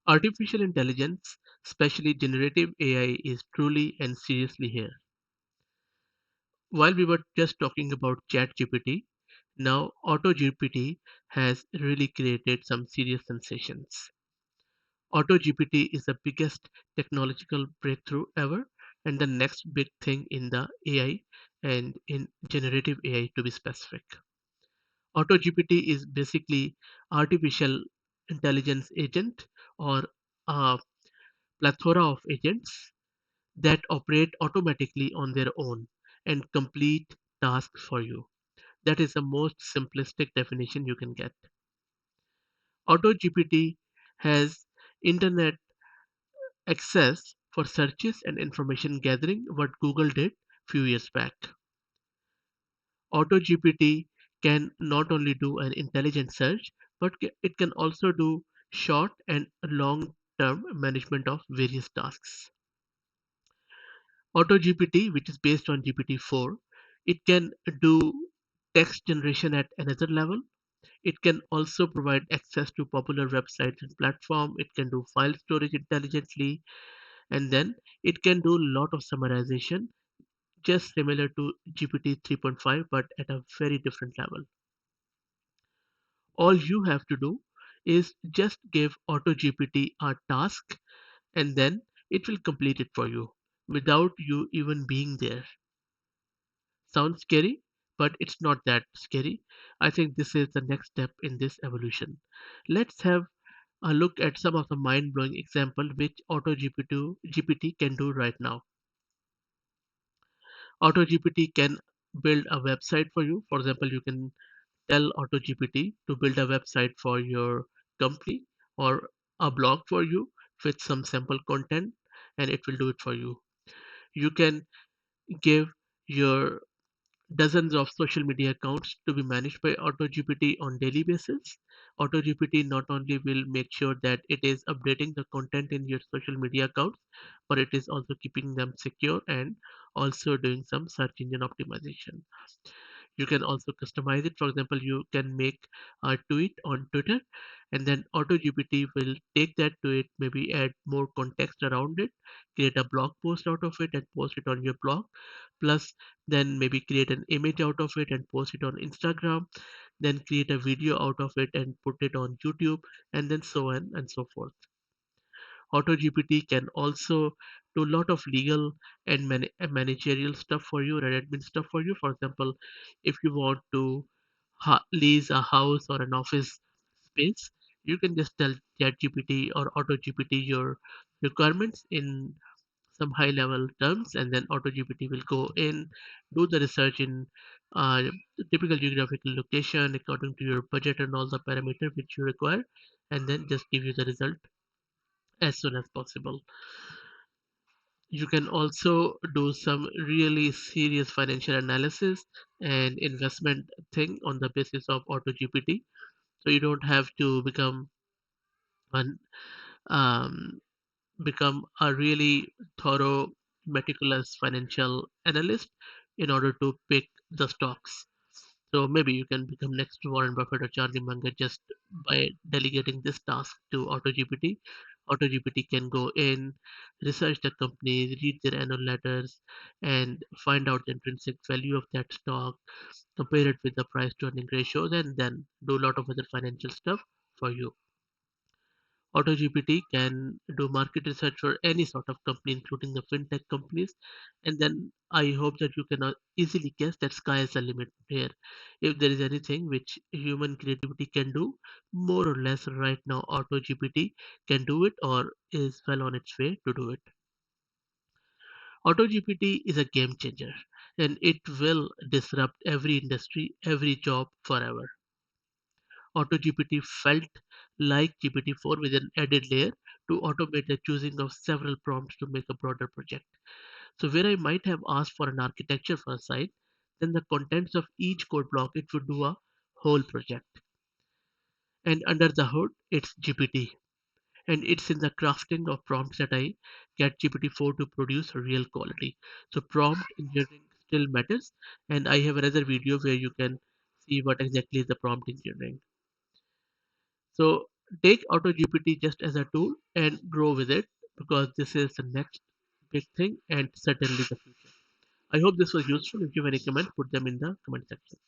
Artificial intelligence, especially generative AI, is truly and seriously here. While we were just talking about ChatGPT, now AutoGPT has really created some serious sensations. AutoGPT is the biggest technological breakthrough ever, and the next big thing in the AI and in generative AI to be specific. AutoGPT is basically artificial intelligence agent or a plethora of agents that operate automatically on their own and complete tasks for you. That is the most simplistic definition you can get. AutoGPT has internet access for searches and information gathering what Google did few years back. AutoGPT can not only do an intelligent search, but it can also do short and long term management of various tasks. AutoGPT, which is based on GPT-4, it can do text generation at another level. It can also provide access to popular websites and platform. It can do file storage intelligently, and then it can do a lot of summarization, just similar to GPT 3.5, but at a very different level. All you have to do is just give AutoGPT a task, and then it will complete it for you without you even being there. Sounds scary, but it's not that scary. I think this is the next step in this evolution. Let's have a look at some of the mind-blowing example which AutoGPT can do right now. AutoGPT can build a website for you. For example, you can tell AutoGPT to build a website for your company or a blog for you with some sample content, and it will do it for you. You can give your dozens of social media accounts to be managed by AutoGPT on daily basis. AutoGPT not only will make sure that it is updating the content in your social media accounts, but it is also keeping them secure and also doing some search engine optimization. You can also customize it. For example, you can make a tweet on Twitter, and then AutoGPT will take that tweet, maybe add more context around it, create a blog post out of it, and post it on your blog. Plus, then maybe create an image out of it and post it on Instagram. Then create a video out of it and put it on YouTube, and then so on and so forth. AutoGPT can also do a lot of legal and managerial stuff for you, and admin stuff for you. For example, if you want to lease a house or an office space, you can just tell ChatGPT or AutoGPT your requirements in some high level terms, and then AutoGPT will go in, do the research in typical geographical location according to your budget and all the parameters which you require, and then just give you the result as soon as possible. You can also do some really serious financial analysis and investment thing on the basis of AutoGPT. So you don't have to an um, become a really thorough, meticulous financial analyst in order to pick the stocks. So maybe you can become next to Warren Buffett or Charlie Munger just by delegating this task to AutoGPT. AutoGPT can go in, research the companies, read their annual letters, and find out the intrinsic value of that stock, compare it with the price to earning ratios, and then do a lot of other financial stuff for you. AutoGPT can do market research for any sort of company, including the fintech companies. And then I hope that you can easily guess that sky is the limit here. If there is anything which human creativity can do, more or less right now, AutoGPT can do it or is well on its way to do it. AutoGPT is a game changer, and it will disrupt every industry, every job forever. AutoGPT felt like GPT-4 with an added layer to automate the choosing of several prompts to make a broader project. So where I might have asked for an architecture for a site, then the contents of each code block it would do a whole project. And under the hood, it's GPT. And it's in the crafting of prompts that I get GPT-4 to produce real quality. So prompt engineering still matters, and I have another video where you can see what exactly is the prompt engineering. So Take AutoGPT just as a tool and grow with it, because this is the next big thing and certainly the future. I hope this was useful. If you have any comment, put them in the comment section.